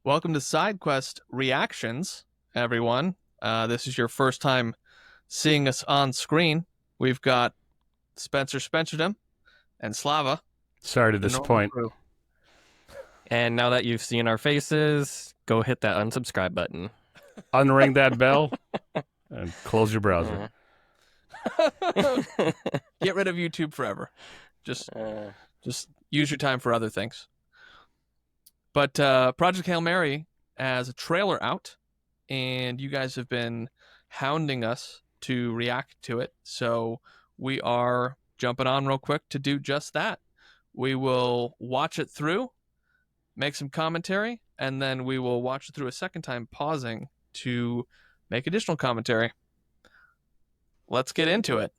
Welcome to SideQuest Reactions, everyone. This is your first time seeing us on screen. We've got Spenserdom and Slava. Sorry to disappoint. And now that you've seen our faces, go hit that unsubscribe button. Unring that bell and close your browser. Get rid of YouTube forever. Just use your time for other things. But Project Hail Mary has a trailer out, and you guys have been hounding us to react to it. So we are jumping on real quick to do just that. We will watch it through, make some commentary, and then we will watch it through a second time, pausing to make additional commentary. Let's get into it.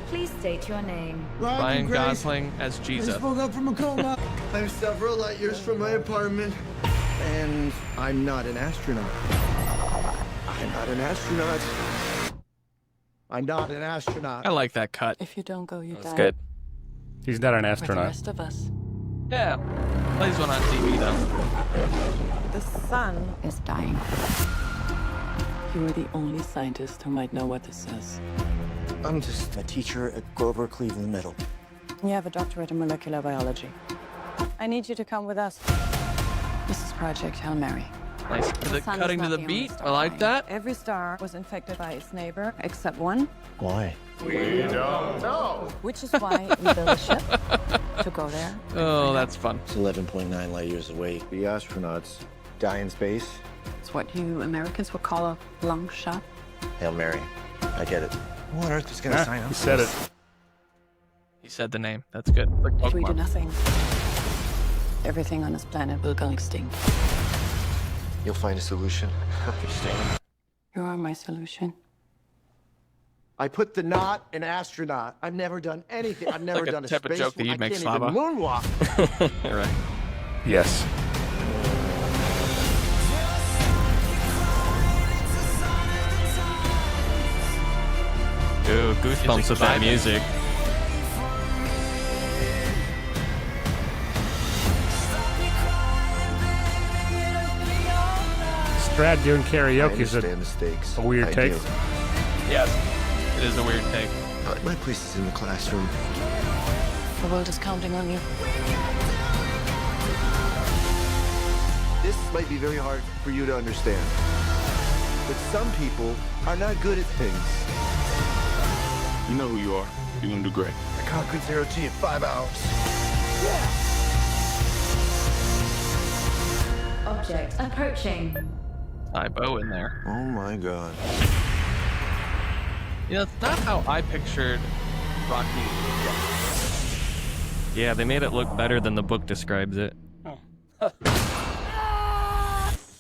Please state your name. Ryan Gosling as Jesus. I spoke up from a coma. I'm several light years from my apartment, and I'm not an astronaut. I'm not an astronaut. I'm not an astronaut. I like that cut. If you don't go, you die. That's good. He's not an For the astronaut. rest of us. Yeah. Plays one on TV, though. The sun is dying. You are the only scientist who might know what this says. I'm just a teacher at Grover Cleveland Middle. You have a doctorate in molecular biology. I need you to come with us. This is Project Hail Mary. Nice. The sun is Cutting to not the only beat. star I like dying. that. Every star was infected by its neighbor, except one, Why? which is why we built a ship to go there. Oh, that's fun. It's 11.9 light years away. The astronauts die in space. It's what you Americans would call a long shot. Hail Mary. I get it. Who on earth is going to sign up He for said this? it. He said the name. That's good. Like If we do Pokemon. nothing, everything on this planet will go extinct. You'll find a solution. You are my solution. I put the knot in astronaut. I've never done anything. I've never Like a done a type of space. joke that you'd I make, can't Slava. even moonwalk. You're right. Yes. Ooh, goosebumps with that music. Strad doing I karaoke is understand the stakes. a weird I take. do. Yes. It is a weird take. My place is in the classroom. The world is counting on you. This might be very hard for you to understand. But some people are not good at things. You know who you are. You're gonna do great. I conquered zero G in 5 hours. Object approaching. Tybo in there. Oh my god. You know, it's not how I pictured Rocky. Yeah, they made it look better than the book describes it.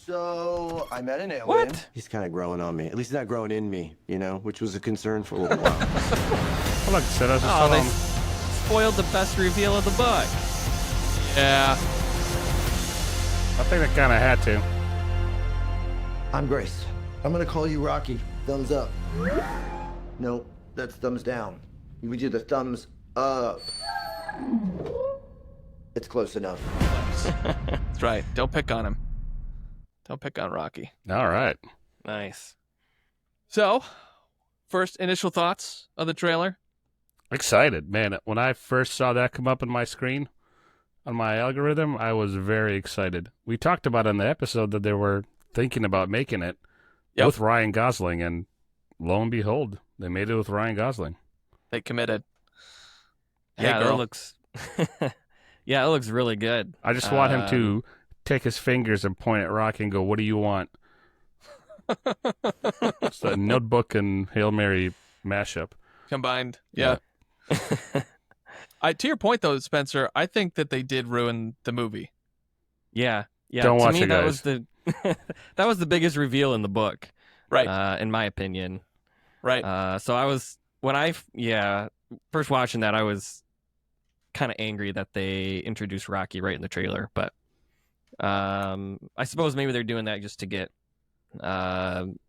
So I met an alien. What? He's kind of growing on me. At least he's not growing in me, you know, which was a concern for a little while. Well, like I said, I was just Oh, they telling him. spoiled the best reveal of the book. Yeah. I think that kind of had to. I'm Grace. I'm gonna call you Rocky. Thumbs up. No, that's thumbs down. You would do the thumbs up. It's close enough. That's right. Don't pick on him. Don't pick on Rocky. All right. Nice. So, first initial thoughts of the trailer. Excited, man. When I first saw that come up on my screen, on my algorithm, I was very excited. We talked about in the episode that they were thinking about making it Yep. with Ryan Gosling, and lo and behold, they made it with Ryan Gosling. They committed. Hey, Yeah, girl. it looks. Yeah, it looks really good. I just want him to take his fingers and point at Rocky and go, "What do you want?" It's a Notebook and Hail Mary mashup. Combined. Yeah. To your point, though, Spencer, I think that they did ruin the movie. Yeah. Don't to watch me, it, that guys. was the that was the biggest reveal in the book, Right. in my opinion. Right. So I was first watching that, I was kind of angry that they introduced Rocky right in the trailer, but I suppose maybe they're doing that just to get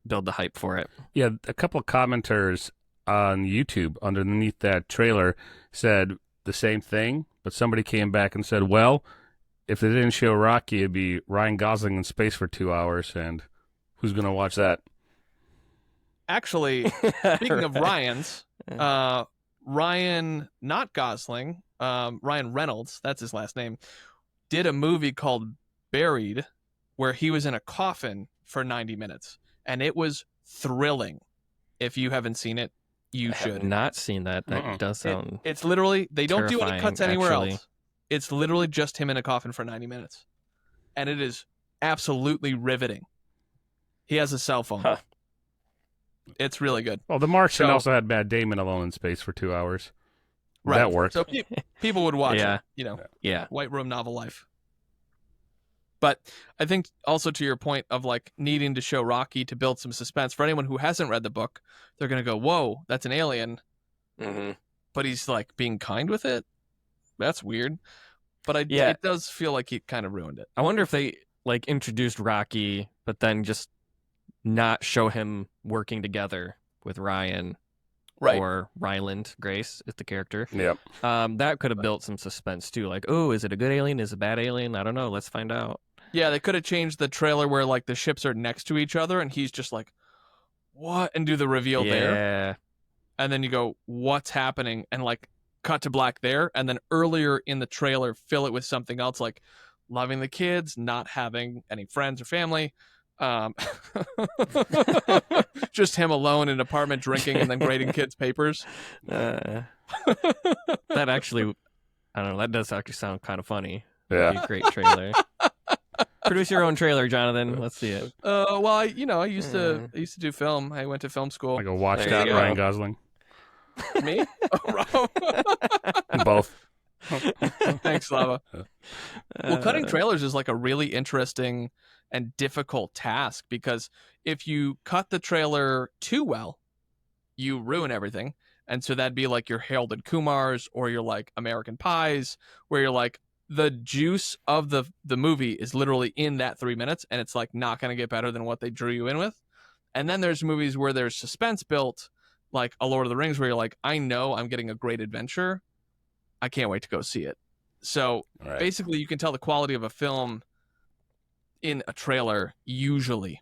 build the hype for it. Yeah, a couple of commenters on YouTube underneath that trailer said the same thing, but somebody came back and said, well, if they didn't show Rocky, it'd be Ryan Gosling in space for 2 hours, and who's going to watch that? Actually, speaking of Ryans, Ryan, not Gosling, Ryan Reynolds, that's his last name, did a movie called Buried, where he was in a coffin for 90 minutes, and it was thrilling. If you haven't seen it, you I should. have not seen that. That does sound. It's literally, they don't do any cuts anywhere actually. else. It's literally just him in a coffin for 90 minutes. And it is absolutely riveting. He has a cell phone. Huh. It's really good. Well, The Martian So- also had Matt Damon alone in space for 2 hours. Right. That worked. So people would watch Yeah. it, you know, Yeah. White Room novel life. But I think also to your point of like needing to show Rocky to build some suspense, for anyone who hasn't read the book, they're going to go, whoa, that's an alien. Mm-hmm. But he's like being kind with it. That's weird. But Yeah. it does feel like he kind of ruined it. I wonder if they like introduced Rocky, but then just not show him working together with Ryan Right. or Ryland Grace is the character. Yep. That could have built some suspense too. Like, oh, is it a good alien? Is it a bad alien? I don't know. Let's find out. Yeah, they could have changed the trailer where like the ships are next to each other and he's just like, what? And do the reveal there. Yeah. And then you go, what's happening? And like cut to black there. And then earlier in the trailer, fill it with something else like loving the kids, not having any friends or family. Just him alone in an apartment drinking and then grading kids' papers. That actually, I don't know. That does actually sound kind of funny. Yeah. That'd be a great trailer. Produce your own trailer, Jonathan. Let's see it. Well, I used to do film. I went to film school. Like a watched There out you go. Ryan Gosling. Me? Both. Thanks, Slava. Well, cutting trailers is like a really interesting and difficult task because if you cut the trailer too well, you ruin everything. And so that'd be like your Harold and Kumars or your like American Pies, where you're like, the juice of the movie is literally in that 3 minutes, and it's like not going to get better than what they drew you in with. And then there's movies where there's suspense built, like a Lord of the Rings, where you're like, I know I'm getting a great adventure. I can't wait to go see it. So Right. basically, you can tell the quality of a film in a trailer, usually.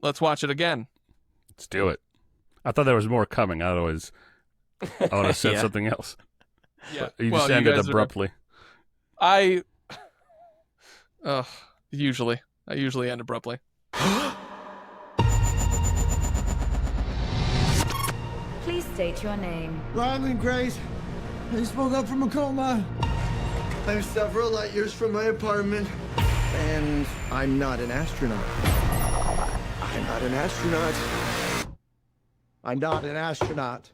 Let's watch it again. Let's do it. I thought there was more coming. I would have said Yeah. something else. Yeah, You just ended abruptly. I usually end abruptly. Please state your name. Ryland Grace, I spoke up from a coma. I'm several light years from my apartment, and I'm not an astronaut. I'm not an astronaut. I'm not an astronaut.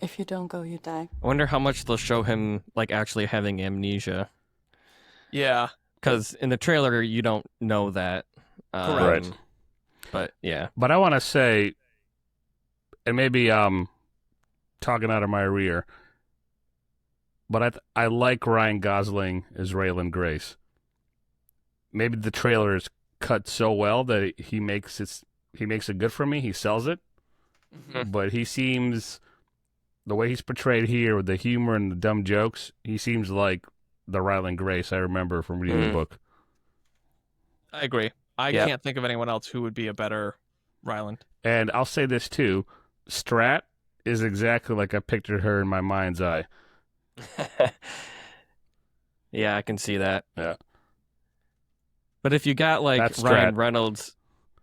If you don't go, you die. I wonder how much they'll show him like actually having amnesia. Yeah. Because in the trailer, you don't know that. Correct. Right. But yeah. But I want to say, and maybe talking out of my rear, but I like Ryan Gosling as Raylan Grace. Maybe the trailer is cut so well that he makes it good for me. He sells it. Mm-hmm. But he seems, the way he's portrayed here with the humor and the dumb jokes, he seems like the Ryland Grace I remember from reading the book. I agree. I Yep. can't think of anyone else who would be a better Ryland. And I'll say this too, Strat is exactly like I pictured her in my mind's eye. Yeah, I can see that. Yeah. But if you got like That's Ryan Strat. Reynolds,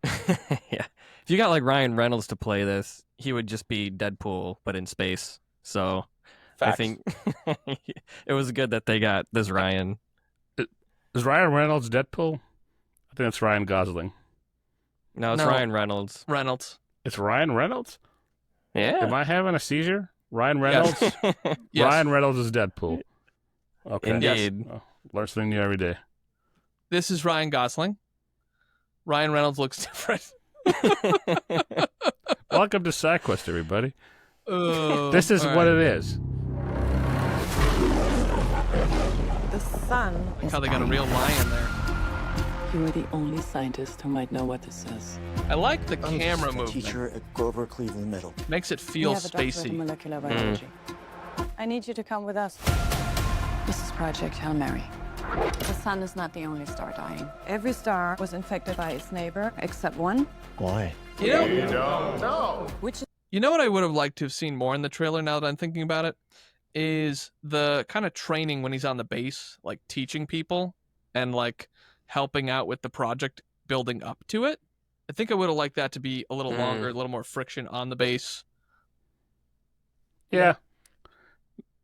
yeah, if you got like Ryan Reynolds to play this, he would just be Deadpool but in space. So I think it was good that they got this Ryan. Is Ryan Reynolds Deadpool? I think it's Ryan Gosling. No, it's No. Ryan Reynolds. Reynolds. It's Ryan Reynolds? Yeah. Am I having a seizure? Ryan Reynolds? Yes. Ryan Reynolds is Deadpool. Okay. Indeed. Oh, learn something new every day. This is Ryan Gosling. Ryan Reynolds looks different. Welcome to SideQuest, everybody. Oh, This is all what right. it is. The sun Like is how they got a dying. real lion there. You are the only scientist who might know what this is. I like the I'm camera just a movement. teacher at Grover Cleveland Middle. Makes it We feel have a doctorate in spacey. molecular biology. I need you to come with us. This is Project Hail Mary. The sun is not the only star dying. Every star was infected by its neighbor, except one, Why? You know, which is you know what I would have liked to have seen more in the trailer now that I'm thinking about it? Is the kind of training when he's on the base, like teaching people and like helping out with the project building up to it. I think I would have liked that to be a little longer, a little more friction on the base. Yeah.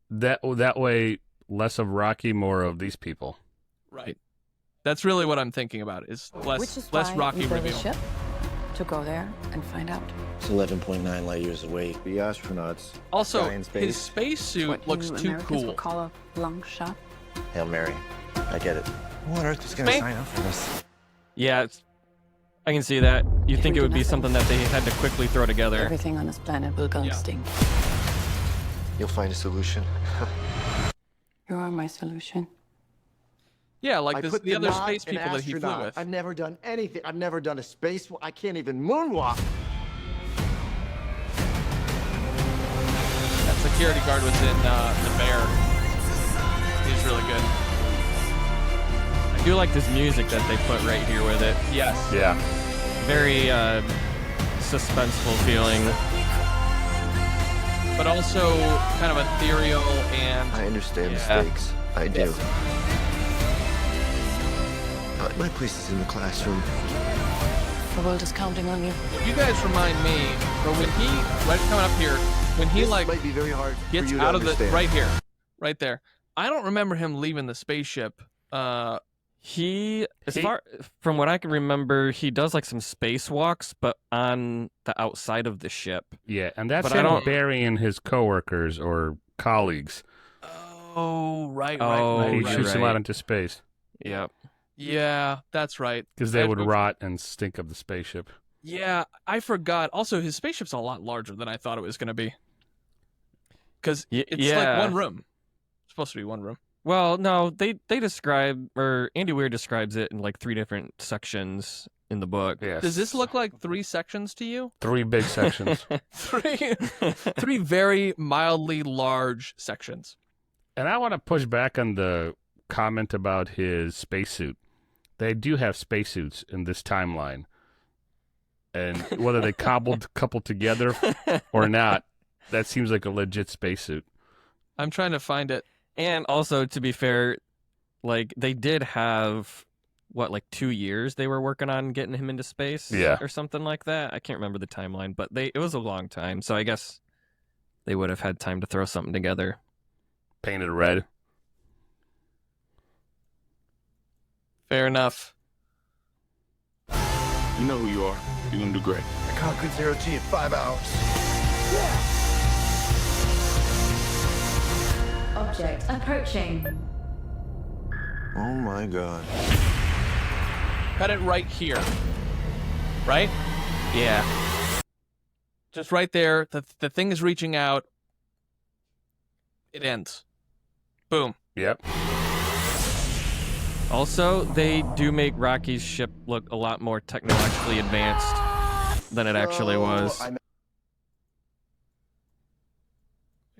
That way, less of Rocky, more of these people. Right. That's really what I'm thinking about is which is less why Rocky we built a reveal. ship to go there and find out. It's 11.9 light years away. The astronauts. Also, Die in space. his spacesuit What looks you too Americans cool. would call a long shot. Hail Mary. I get it. Who on earth is going to Space- sign up for this? Yeah, I can see that. You'd think we it do would be nothing. something that they had to quickly throw together. Everything on this planet will go Yeah. extinct. You'll find a solution. You are my solution. Yeah, like I this, put the other knot space in people that he flew astronaut. with. I've never done anything. I've never done a space. I can't even moonwalk. That security guard was in The Bear. He's really good. I do like this music that they put right here with it. Yes. Yeah. Very suspenseful feeling. But also kind of ethereal and I understand the Yeah. stakes. I do. My place is in the classroom. The world is counting on you. you guys remind me, but when he, right coming up here, when he This like might be very hard gets for you to out of the, understand. right here, right there. I don't remember him leaving the spaceship. He, from what I can remember, he does like some spacewalks, but on the outside of the ship. Yeah, and that's But I him don't- burying his coworkers or colleagues. Oh, right, Oh, right, He right, you're shoots right. them right. out into space Yep. Yeah, that's right. because they I would for- rot and stink up the spaceship. Yeah, I forgot. Also, his spaceship's a lot larger than I thought it was going to be. Because it's like yeah. one room. It's supposed to be one room. Well, no, they describe, or Andy Weir describes it in like 3 different sections in the book. Yes. Does this look like 3 sections to you? 3 big sections? Three very mildly large sections. And I want to push back on the comment about his spacesuit. They do have spacesuits in this timeline. And whether they coupled together or not, that seems like a legit spacesuit. I'm trying to find it. And also, to be fair, like they did have like 2 years they were working on getting him into space, Yeah. or something like that. I can't remember the timeline, but it was a long time, so I guess they would have had time to throw something together. Painted red. Fair enough. You know who you are. You're gonna do great. I conquered zero G in 5 hours. Object approaching. Oh my God. Cut it right here. Right? Yeah. Just right there. The thing is reaching out. It ends. Boom. Yep. Also, they do make Rocky's ship look a lot more technologically advanced than it actually was. I'm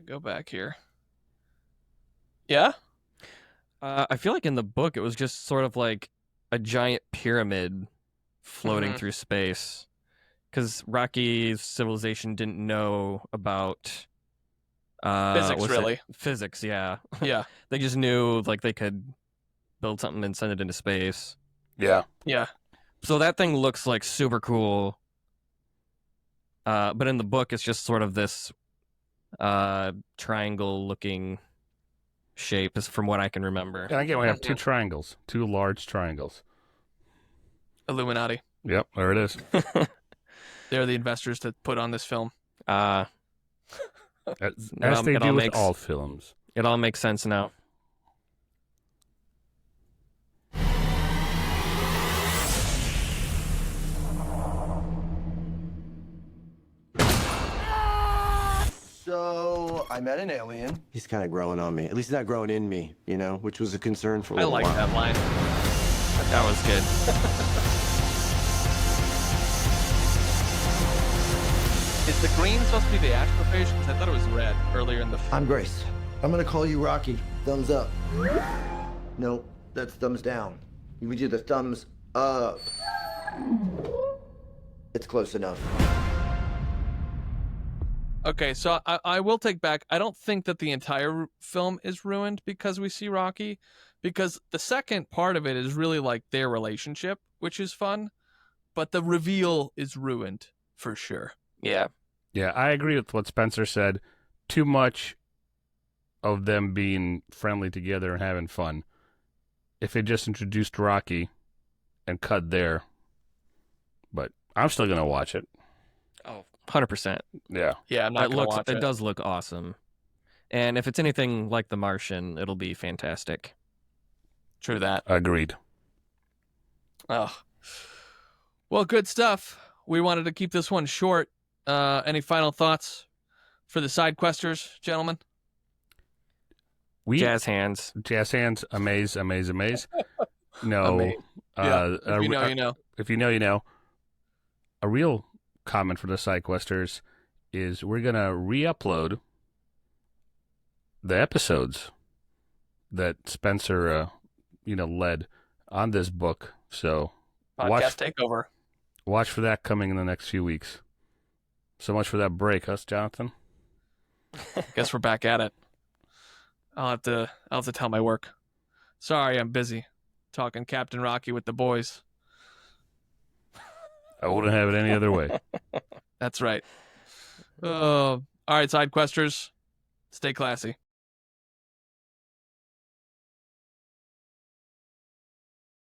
Go back here. Yeah? I feel like in the book it was just sort of like a giant pyramid floating Mhm. through space. Because Rocky's civilization didn't know about Physics, what's it? really. Physics, yeah. Yeah. They just knew like they could build something and send it into space. Yeah. Yeah. So that thing looks like super cool. But in the book it's just sort of this triangle looking shape, is from what I can remember. And again, we have 2 triangles. 2 large triangles. Illuminati. Yep, there it is. They're the investors that put on this film. As they it all do with makes- all films. It all makes sense now. So I met an alien. He's kind of growing on me. At least he's not growing in me, you know, which was a concern for a I little like while. that line. That was good. Is the green supposed to be the astrophage? Because I thought it was red earlier in the film. I'm Grace. I'm gonna call you Rocky. Thumbs up. No, that's thumbs down. You would do the thumbs up. It's close enough. Okay, so I will take back. I don't think that the entire film is ruined because we see Rocky, because the second part of it is really like their relationship, which is fun, but the reveal is ruined for sure. Yeah. Yeah, I agree with what Spenser said. Too much of them being friendly together and having fun. If they just introduced Rocky and cut there, but I'm still going to watch it. Oh, 100%. Yeah. Yeah, I'm not gonna watch it. It does look awesome. And if it's anything like The Martian, it'll be fantastic. True that. Agreed. Oh. Well, good stuff. We wanted to keep this one short. Any final thoughts for the side questers, gentlemen? Jazz hands. Jazz hands. Amaze. No. Amaze. Yeah. If you know, you know. If you know, you know. A real comment for the side questers is we're going to re-upload the episodes that Spenser, led on this book. So Podcast takeover. Watch for that coming in the next few weeks. So much for that break, huh, Jonathan? Guess we're back at it. I'll have to tell my work. Sorry, I'm busy talking Captain Rocky with the boys. I wouldn't have it any other way. That's right. All right, side questers, stay classy.